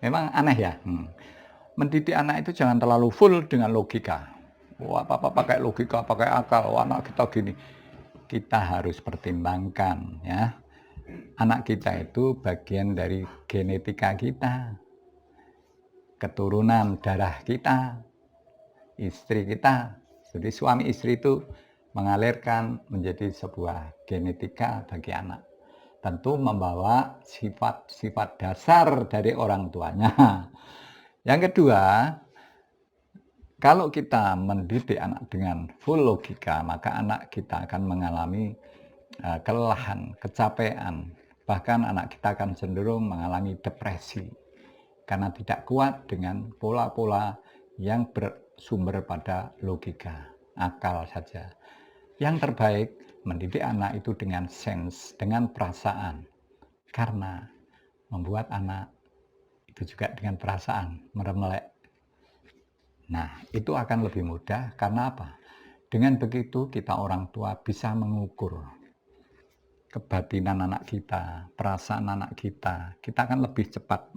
Memang aneh ya? Mendidik anak itu jangan terlalu full dengan logika. Wah, apa-apa pakai logika, pakai akal, wah anak kita gini. Kita harus pertimbangkan ya. Anak kita itu bagian dari genetika kita, keturunan darah kita, istri kita. Jadi suami istri itu mengalirkan menjadi sebuah genetika bagi anak. Tentu membawa sifat-sifat dasar dari orang tuanya. Yang kedua, kalau kita mendidik anak dengan full logika, maka anak kita akan mengalami kelelahan, kecapean. Bahkan anak kita akan cenderung mengalami depresi karena tidak kuat dengan pola-pola yang bersumber pada logika, akal saja. Yang terbaik mendidik anak itu dengan sense, dengan perasaan. Karena membuat anak itu juga dengan perasaan, meremelek. Nah, itu akan lebih mudah karena apa? Dengan begitu kita orang tua bisa mengukur kebatinan anak kita, perasaan anak kita. Kita akan lebih cepat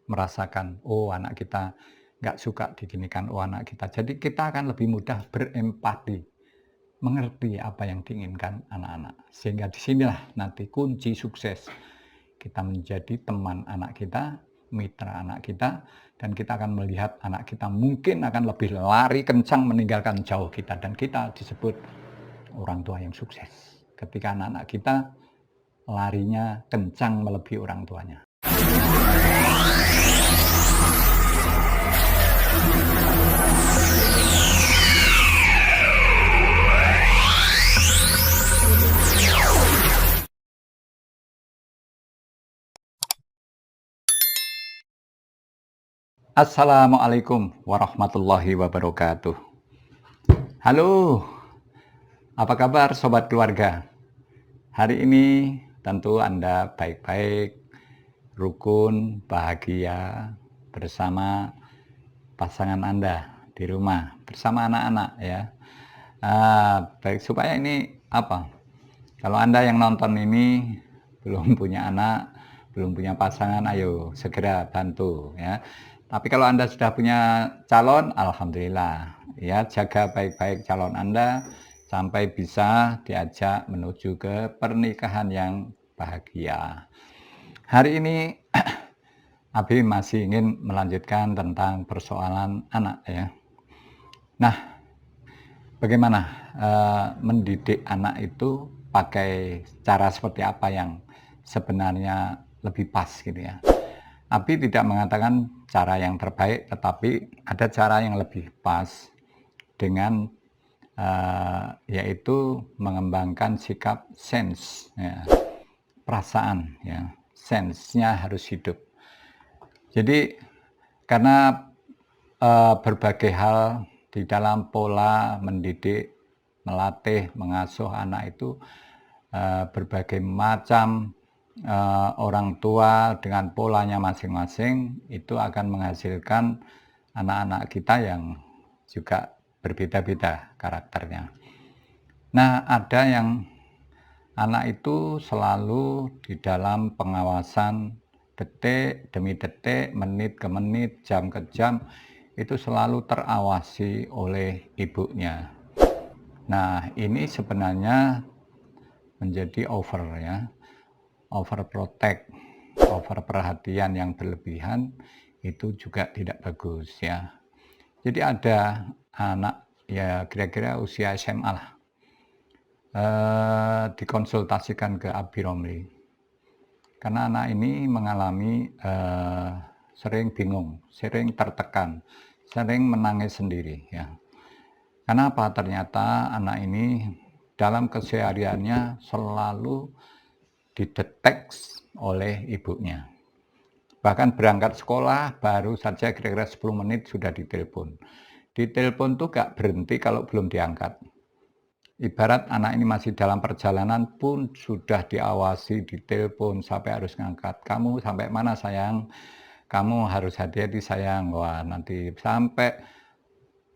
merasakan, oh anak kita nggak suka diginikan, oh anak kita. Jadi kita akan lebih mudah berempati, mengerti apa yang diinginkan anak-anak. Sehingga disinilah nanti kunci sukses. Kita menjadi teman anak kita, mitra anak kita, dan kita akan melihat anak kita mungkin akan lebih lari kencang meninggalkan jauh kita. Dan kita disebut orang tua yang sukses. Ketika anak-anak kita larinya kencang melebihi orang tuanya. Assalamualaikum warahmatullahi wabarakatuh. Halo, apa kabar sobat keluarga? Hari ini tentu Anda baik-baik, rukun, bahagia bersama pasangan Anda di rumah, bersama anak-anak ya. Baik, supaya ini apa? Kalau Anda yang nonton ini belum punya anak, belum punya pasangan, ayo segera bantu ya. Tapi kalau Anda sudah punya calon, alhamdulillah ya, jaga baik-baik calon Anda sampai bisa diajak menuju ke pernikahan yang bahagia. Hari ini Abi masih ingin melanjutkan tentang persoalan anak ya. Nah, bagaimana mendidik anak itu pakai cara seperti apa yang sebenarnya lebih pas gitu ya. Abi tidak mengatakan cara yang terbaik, tetapi ada cara yang lebih pas dengan yaitu mengembangkan sikap sense, ya, perasaan, ya, sense-nya harus hidup. Jadi karena berbagai hal di dalam pola mendidik, melatih, mengasuh anak itu berbagai macam orang tua dengan polanya masing-masing itu akan menghasilkan anak-anak kita yang juga berbeda-beda karakternya. Nah, ada yang anak itu selalu di dalam pengawasan detik demi detik, menit ke menit, jam ke jam, itu selalu terawasi oleh ibunya. Nah, ini sebenarnya menjadi over ya. Overprotect, over perhatian yang berlebihan itu juga tidak bagus ya. Jadi ada anak ya kira-kira usia SMA lah, dikonsultasikan ke Abi Romli karena anak ini mengalami sering bingung, sering tertekan, sering menangis sendiri ya. Kenapa? Ternyata anak ini dalam kesehariannya selalu dideteksi oleh ibunya. Bahkan berangkat sekolah baru saja kira-kira 10 menit sudah ditelepon. Ditelepon tuh gak berhenti kalau belum diangkat. Ibarat anak ini masih dalam perjalanan pun sudah diawasi, ditelepon sampai harus ngangkat. Kamu sampai mana sayang? Kamu harus hati-hati sayang. Wah, nanti sampai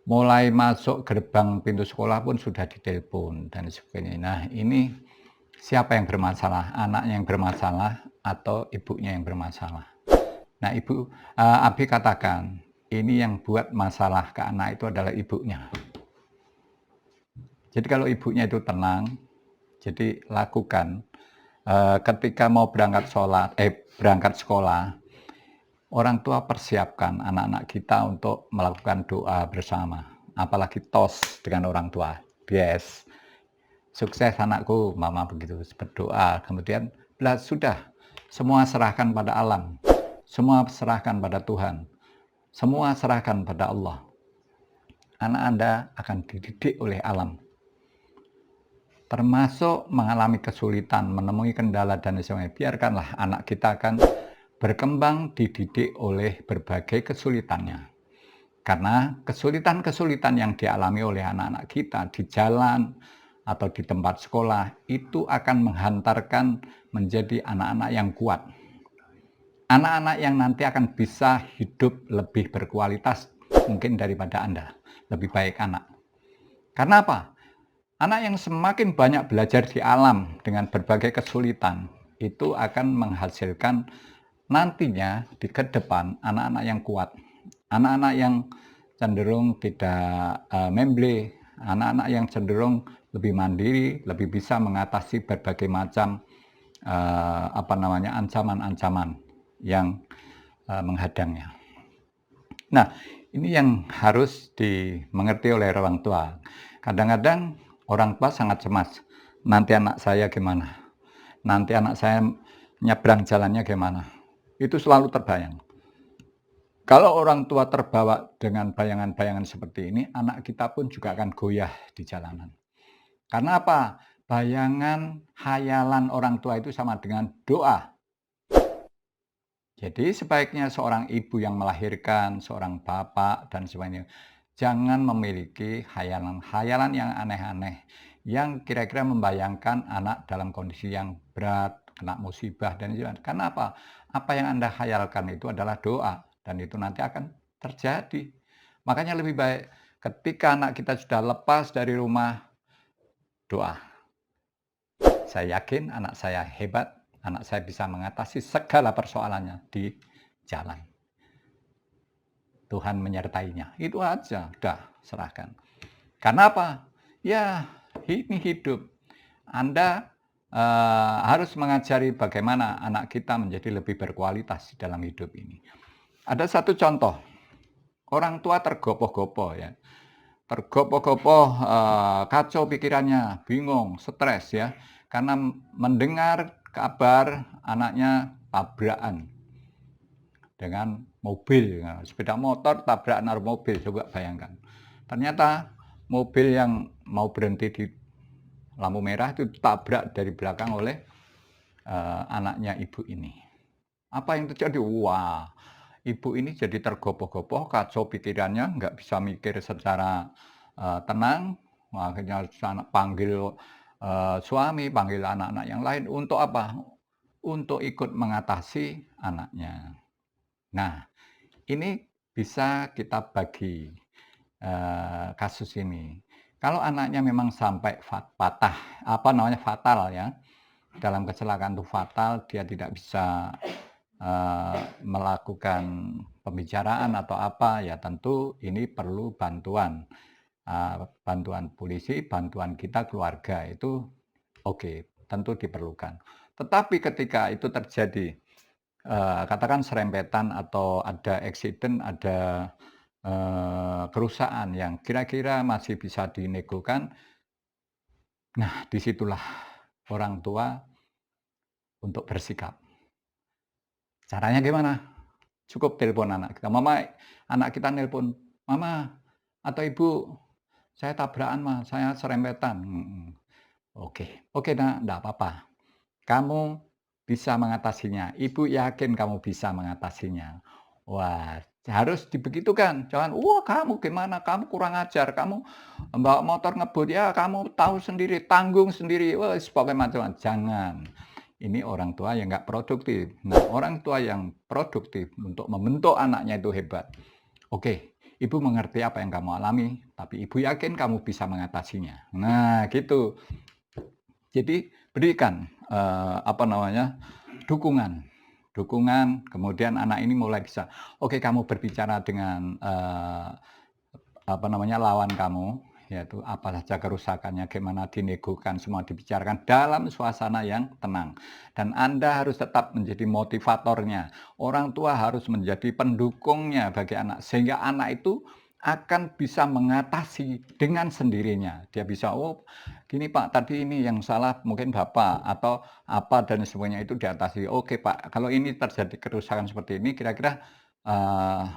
mulai masuk gerbang pintu sekolah pun sudah ditelepon dan sebagainya. Nah, ini siapa yang bermasalah? Anaknya yang bermasalah atau ibunya yang bermasalah? Nah, Abi katakan, ini yang buat masalah ke anak itu adalah ibunya. Jadi kalau ibunya itu tenang, jadi lakukan ketika mau berangkat sekolah, orang tua persiapkan anak-anak kita untuk melakukan doa bersama. Apalagi tos dengan orang tua. Yes, sukses anakku, mama begitu berdoa. Kemudian sudah, semua serahkan pada alam. Semua serahkan pada Tuhan. Semua serahkan pada Allah. Anak Anda akan dididik oleh alam. Termasuk mengalami kesulitan, menemui kendala dan sebagainya. Biarkanlah anak kita akan berkembang dididik oleh berbagai kesulitannya. Karena kesulitan-kesulitan yang dialami oleh anak-anak kita di jalan atau di tempat sekolah itu akan menghantarkan menjadi anak-anak yang kuat. Anak-anak yang nanti akan bisa hidup lebih berkualitas mungkin daripada Anda. Lebih baik anak. Karena apa? Anak yang semakin banyak belajar di alam dengan berbagai kesulitan, itu akan menghasilkan nantinya di ke depan anak-anak yang kuat. Anak-anak yang cenderung tidak memble, anak-anak yang cenderung lebih mandiri, lebih bisa mengatasi berbagai macam ancaman-ancaman yang menghadangnya. Nah, ini yang harus dimengerti oleh orang tua. Kadang-kadang orang tua sangat cemas. Nanti anak saya gimana? Nanti anak saya nyebrang jalannya gimana? Itu selalu terbayang. Kalau orang tua terbawa dengan bayangan-bayangan seperti ini, anak kita pun juga akan goyah di jalanan. Karena apa? Bayangan, hayalan orang tua itu sama dengan doa. Jadi sebaiknya seorang ibu yang melahirkan, seorang bapak, dan sebagainya, jangan memiliki hayalan-hayalan yang aneh-aneh, yang kira-kira membayangkan anak dalam kondisi yang berat, kena musibah, dan sebagainya. Karena apa? Apa yang Anda hayalkan itu adalah doa, dan itu nanti akan terjadi. Makanya lebih baik ketika anak kita sudah lepas dari rumah, doa. Saya yakin anak saya hebat, anak saya bisa mengatasi segala persoalannya di jalan. Tuhan menyertainya. Itu aja, udah serahkan. Karena apa? Ya, ini hidup. Anda harus mengajari bagaimana anak kita menjadi lebih berkualitas dalam hidup ini. Ada satu contoh, orang tua tergopoh-gopoh ya. Tergopoh-gopoh, kacau pikirannya, bingung, stres ya. Karena mendengar kabar anaknya tabrakan dengan mobil, sepeda motor tabrakan mobil, coba bayangkan. Ternyata mobil yang mau berhenti di lampu merah itu tabrak dari belakang oleh anaknya ibu ini. Apa yang terjadi? Wah, ibu ini jadi tergopoh-gopoh, kacau pikirannya, nggak bisa mikir secara tenang. Akhirnya panggil suami, panggil anak-anak yang lain untuk apa? Untuk ikut mengatasi anaknya. Nah, ini bisa kita bagi kasus ini. Kalau anaknya memang sampai fatal ya, dalam kecelakaan itu fatal, dia tidak bisa melakukan pembicaraan atau apa, ya tentu ini perlu bantuan. Bantuan polisi, bantuan kita keluarga itu oke, tentu diperlukan. Tetapi ketika itu terjadi, katakan serempetan atau ada accident, ada kerusakan yang kira-kira masih bisa dinegokan, nah disitulah orang tua untuk bersikap. Caranya gimana? Cukup telepon anak kita. Anak kita nelpon, "Mama atau Ibu, saya tabrakan, Ma, saya serempetan." Oke, Nak, enggak apa-apa. Kamu bisa mengatasinya. Ibu yakin kamu bisa mengatasinya. Wah, harus dibegitukan. Jangan, "Wah, kamu gimana? Kamu kurang ajar. Kamu bawa motor ngebut, ya kamu tahu sendiri, tanggung sendiri." Wah, pokoknya macam-macam. Jangan. Ini orang tua yang nggak produktif. Nah, orang tua yang produktif untuk membentuk anaknya itu hebat. Oke, ibu mengerti apa yang kamu alami, tapi ibu yakin kamu bisa mengatasinya. Nah, gitu. Jadi berikan dukungan, dukungan, kemudian anak ini mulai bisa, oke kamu berbicara dengan, lawan kamu, yaitu apa saja kerusakannya, gimana dinegokan, semua dibicarakan dalam suasana yang tenang. Dan Anda harus tetap menjadi motivatornya. Orang tua harus menjadi pendukungnya bagi anak, sehingga anak itu akan bisa mengatasi dengan sendirinya. Dia bisa, "Oh, gini Pak, tadi ini yang salah mungkin Bapak," atau apa dan sebagainya itu diatasi. "Oke Pak, kalau ini terjadi kerusakan seperti ini kira-kira,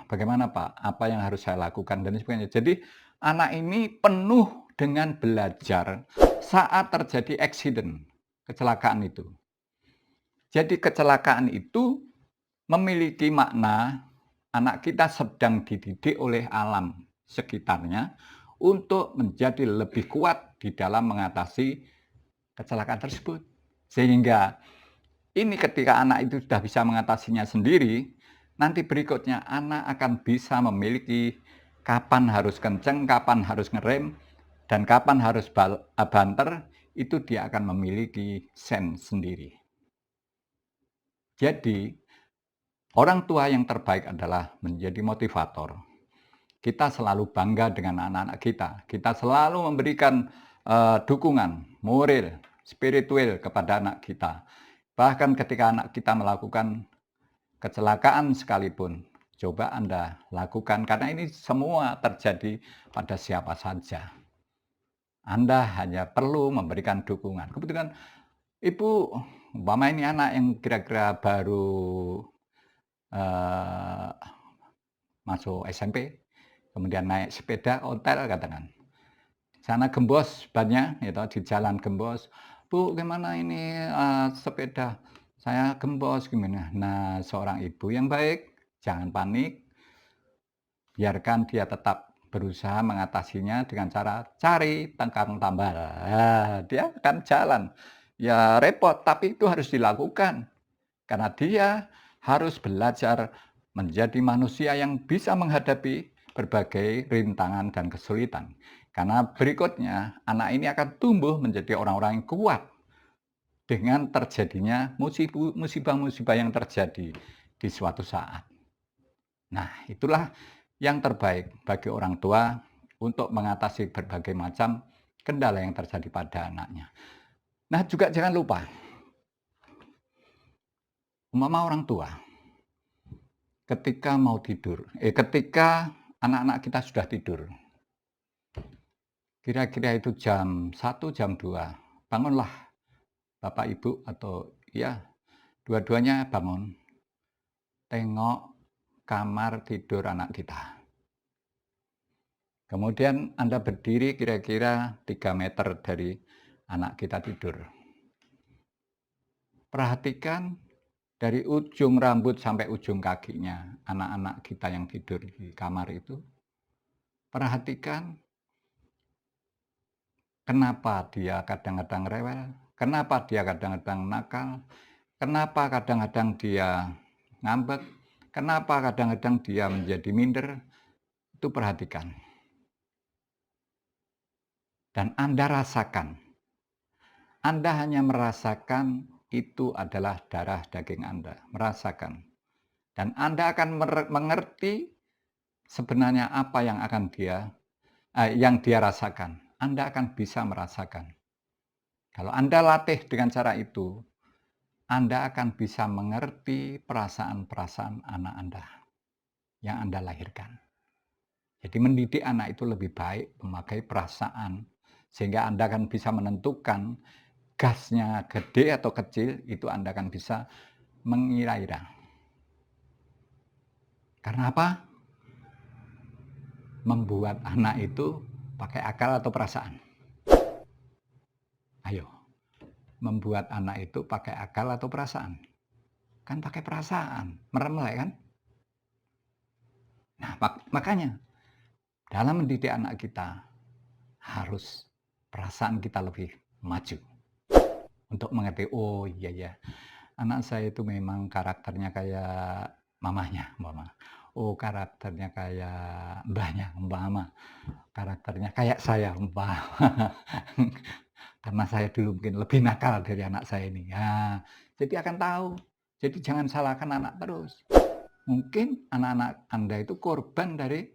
bagaimana Pak? Apa yang harus saya lakukan?" Dan sebagainya. Jadi, anak ini penuh dengan belajar saat terjadi accident, kecelakaan itu. Jadi kecelakaan itu memiliki makna anak kita sedang dididik oleh alam sekitarnya untuk menjadi lebih kuat di dalam mengatasi kecelakaan tersebut. Sehingga ini ketika anak itu sudah bisa mengatasinya sendiri, nanti berikutnya anak akan bisa memiliki kapan harus kenceng, kapan harus ngerem, dan kapan harus banter, itu dia akan memiliki sense sendiri. Jadi, orang tua yang terbaik adalah menjadi motivator. Kita selalu bangga dengan anak-anak kita. Kita selalu memberikan dukungan, moral, spiritual kepada anak kita. Bahkan ketika anak kita melakukan kecelakaan sekalipun, coba Anda lakukan, karena ini semua terjadi pada siapa saja. Anda hanya perlu memberikan dukungan. Kebetulan ibu, umpama ini anak yang kira-kira baru eh, masuk SMP, kemudian naik sepeda ontel katakan. Sana gembos bannya, gitu, di jalan gembos. Bu, gimana ini sepeda? Saya gembos gimana? Nah, seorang ibu yang baik, jangan panik, biarkan dia tetap berusaha mengatasinya dengan cara cari tengkang tambal. Nah, dia akan jalan. Ya repot, tapi itu harus dilakukan. Karena dia harus belajar menjadi manusia yang bisa menghadapi berbagai rintangan dan kesulitan. Karena berikutnya, anak ini akan tumbuh menjadi orang-orang yang kuat dengan terjadinya musibah-musibah yang terjadi di suatu saat. Nah, itulah yang terbaik bagi orang tua untuk mengatasi berbagai macam kendala yang terjadi pada anaknya. Nah, juga jangan lupa, umpama orang tua ketika mau tidur, ketika anak-anak kita sudah tidur, kira-kira itu jam 1, jam 2, bangunlah Bapak Ibu atau ya dua-duanya bangun, tengok kamar tidur anak kita. Kemudian Anda berdiri kira-kira 3 meter dari anak kita tidur. Perhatikan dari ujung rambut sampai ujung kakinya anak-anak kita yang tidur di kamar itu. Perhatikan kenapa dia kadang-kadang rewel, kenapa dia kadang-kadang nakal, kenapa kadang-kadang dia ngambek, kenapa kadang-kadang dia menjadi minder. Itu perhatikan. Dan Anda rasakan. Anda hanya merasakan itu adalah darah daging Anda. Merasakan. Dan Anda akan mengerti sebenarnya apa yang dia rasakan. Anda akan bisa merasakan. Kalau Anda latih dengan cara itu, Anda akan bisa mengerti perasaan-perasaan anak Anda yang Anda lahirkan. Jadi mendidik anak itu lebih baik memakai perasaan, sehingga Anda akan bisa menentukan gasnya gede atau kecil, itu Anda akan bisa mengira-ira. Karena apa? Membuat anak itu pakai akal atau perasaan? Ayo, membuat anak itu pakai akal atau perasaan? Kan pakai perasaan, meremlek kan? Nah, makanya dalam mendidik anak kita harus perasaan kita lebih maju untuk mengerti, oh iya ya, anak saya itu memang karakternya kayak mamanya, mama. Oh karakternya kayak mbahnya, mama. Karakternya kayak saya, mbah. Karena saya dulu mungkin lebih nakal dari anak saya ini. Ya, jadi akan tahu Jadi jangan salahkan anak terus. Mungkin anak-anak Anda itu korban dari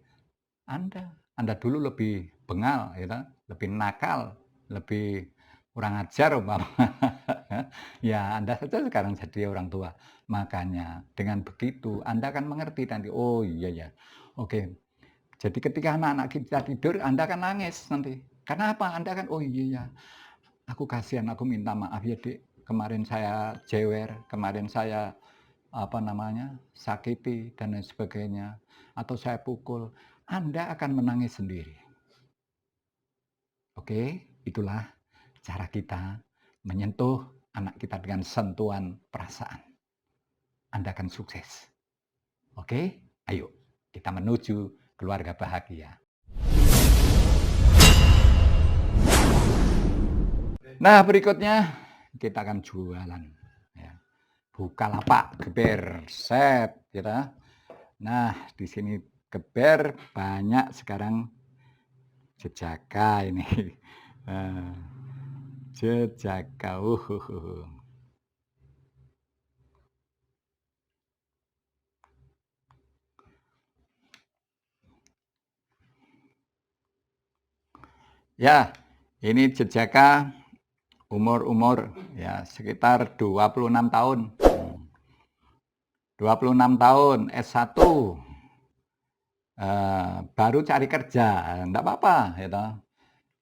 Anda. Anda dulu lebih bengal, ya toh, lebih nakal, lebih kurang ajar umpama. Ya, Anda saja sekarang jadi orang tua. Makanya dengan begitu Anda akan mengerti nanti, oh iya ya, oke. Jadi ketika anak-anak kita tidur, Anda akan nangis nanti. Karena apa? Anda kan, oh iya ya, aku kasihan, aku minta maaf ya Dek. Kemarin saya jewer, kemarin saya apa namanya, sakiti dan lain sebagainya, atau saya pukul. Anda akan menangis sendiri. Oke, itulah cara kita menyentuh anak kita dengan sentuhan perasaan. Anda akan sukses. Oke, ayo kita menuju keluarga bahagia. Nah, berikutnya kita akan jualan. Ya. Bukalapak, geber, set, gitu. Nah, di sini geber banyak sekarang jejaka ini. Jejaka. Ya, ini jejaka umur-umur ya sekitar 26 tahun. 26 tahun S1. Baru cari kerja, enggak apa-apa ya toh.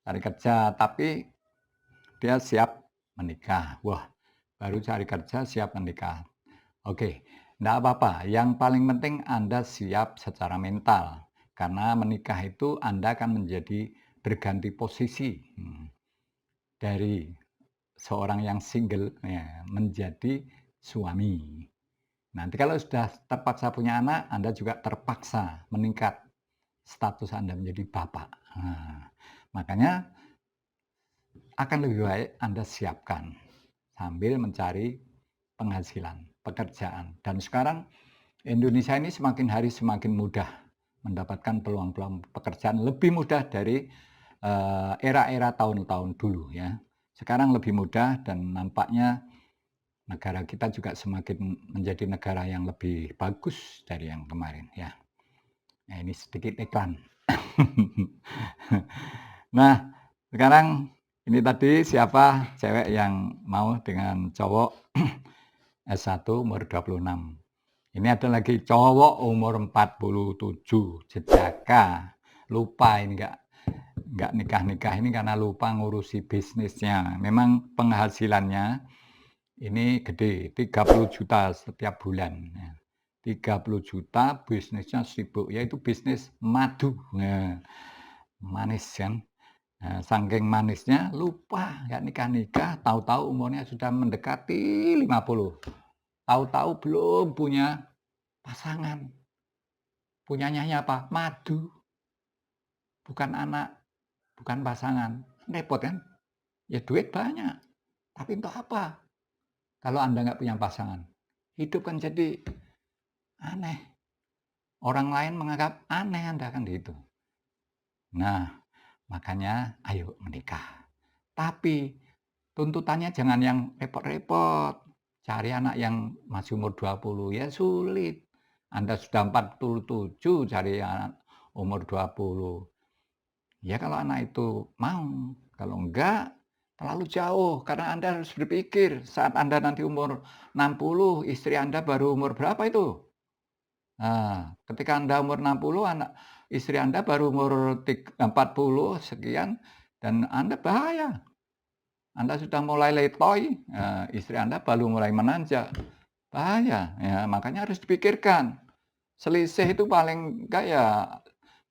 Cari kerja tapi dia siap menikah. Wah, baru cari kerja siap menikah. Oke, enggak apa-apa. Yang paling penting Anda siap secara mental. Karena menikah itu Anda akan menjadi berganti posisi dari seorang yang single ya, menjadi suami. Nanti kalau sudah terpaksa punya anak, Anda juga terpaksa meningkat status Anda menjadi bapak. Nah, makanya akan lebih baik Anda siapkan sambil mencari penghasilan, pekerjaan. Dan sekarang Indonesia ini semakin hari semakin mudah mendapatkan peluang-peluang pekerjaan, lebih mudah dari era-era tahun-tahun dulu ya. Sekarang lebih mudah dan nampaknya negara kita juga semakin menjadi negara yang lebih bagus dari yang kemarin ya. Nah, ini sedikit iklan. Nah, sekarang ini tadi siapa cewek yang mau dengan cowok S1 umur 26. Ini ada lagi cowok umur 47, jejaka. Lupa ini enggak nikah-nikah ini karena lupa ngurusi bisnisnya. Memang penghasilannya ini gede, 30 juta setiap bulan. 30 juta bisnisnya sibuk, yaitu bisnis madu. Nah, manis kan. Nah, saking manisnya lupa nggak nikah-nikah, tahu-tahu umurnya sudah mendekati 50. Tahu-tahu belum punya pasangan. Punyanya apa? Madu. Bukan anak, bukan pasangan. Repot kan? Ya duit banyak. Tapi untuk apa? Kalau Anda nggak punya pasangan. Hidup kan jadi aneh. Orang lain menganggap aneh Anda kan gitu. Nah, makanya ayo menikah. Tapi tuntutannya jangan yang repot-repot. Cari anak yang masih umur 20 ya sulit. Anda sudah 47 cari anak umur 20. Ya kalau anak itu mau, kalau enggak terlalu jauh karena Anda harus berpikir saat Anda nanti umur 60, istri Anda baru umur berapa itu? Nah, ketika Anda umur 60, istri Anda baru umur 40 sekian dan Anda bahaya. Anda sudah mulai letoy, istri Anda baru mulai menanjak. Bahaya, ya makanya harus dipikirkan. Selisih itu paling enggak ya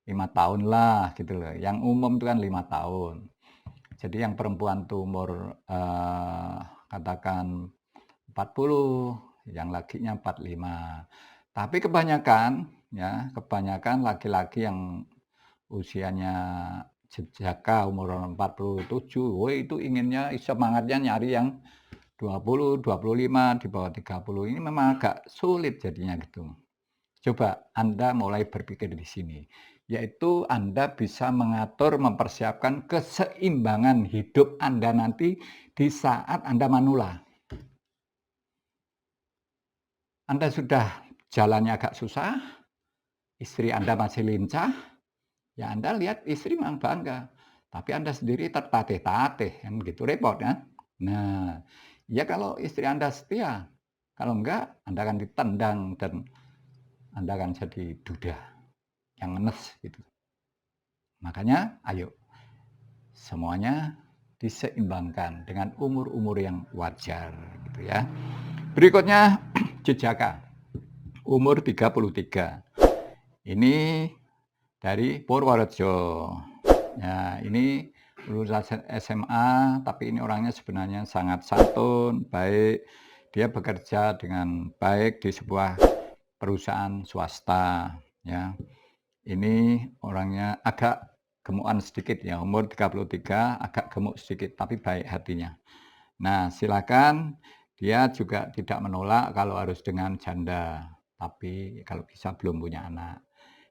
5 tahun lah gitu loh. Yang umum itu kan 5 tahun. Jadi yang perempuan tuh umur katakan 40, yang lakinya 45. Tapi kebanyakan ya, kebanyakan laki-laki yang usianya jejaka umur 47, itu inginnya semangatnya nyari yang 20, 25, di bawah 30. Ini memang agak sulit jadinya gitu. Coba Anda mulai berpikir di sini, yaitu Anda bisa mengatur, mempersiapkan keseimbangan hidup Anda nanti di saat Anda manula. Anda sudah jalannya agak susah, istri Anda masih lincah, ya Anda lihat istri memang bangga, tapi Anda sendiri tertatih-tatih, kan gitu, repot kan? Nah, ya kalau istri Anda setia, kalau enggak Anda akan ditendang dan Anda akan jadi duda yang ngenes gitu. Makanya ayo semuanya diseimbangkan dengan umur-umur yang wajar gitu ya. Berikutnya jejaka umur 33. Ini dari Purworejo. Nah, ini lulusan SMA, tapi ini orangnya sebenarnya sangat santun, baik. Dia bekerja dengan baik di sebuah perusahaan swasta, ya. Ini orangnya agak gemukan sedikit ya, umur 33, agak gemuk sedikit, tapi baik hatinya. Nah, silakan, dia juga tidak menolak kalau harus dengan janda, tapi kalau bisa belum punya anak.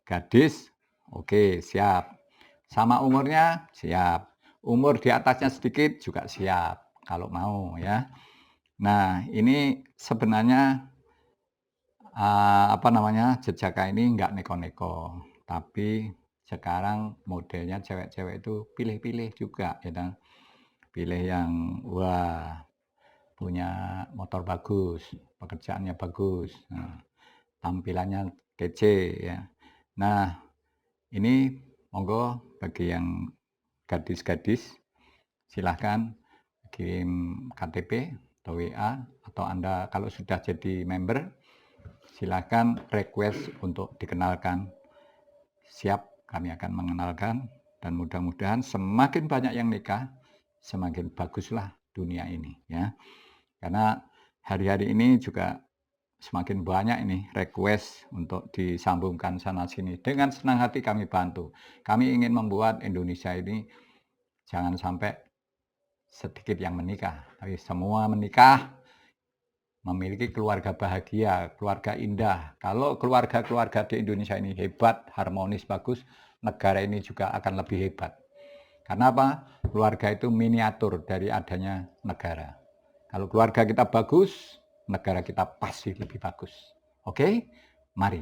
Gadis, oke, siap. Sama umurnya, siap. Umur di atasnya sedikit juga siap, kalau mau ya. Nah, ini sebenarnya jejaka ini nggak neko-neko, tapi sekarang modelnya cewek-cewek itu pilih-pilih juga, ya kan. Pilih yang, wah, punya motor bagus, pekerjaannya bagus, nah, tampilannya kece, ya. Nah, ini monggo bagi yang gadis-gadis, silahkan kirim KTP atau WA, atau Anda kalau sudah jadi member, silakan request untuk dikenalkan. Siap, kami akan mengenalkan, dan mudah-mudahan semakin banyak yang nikah, semakin baguslah dunia ini ya. Karena hari-hari ini juga semakin banyak ini request untuk disambungkan sana sini. Dengan senang hati kami bantu. Kami ingin membuat Indonesia ini jangan sampai sedikit yang menikah, tapi semua menikah, memiliki keluarga bahagia, keluarga indah. Kalau keluarga-keluarga di Indonesia ini hebat, harmonis, bagus, negara ini juga akan lebih hebat. Karena apa? Keluarga itu miniatur dari adanya negara. Kalau keluarga kita bagus, negara kita pasti lebih bagus. Oke? Mari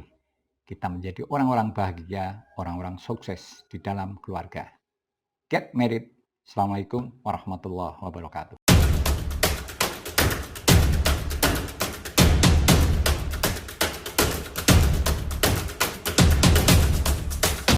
kita menjadi orang-orang bahagia, orang-orang sukses di dalam keluarga. Get married. Assalamualaikum warahmatullahi wabarakatuh.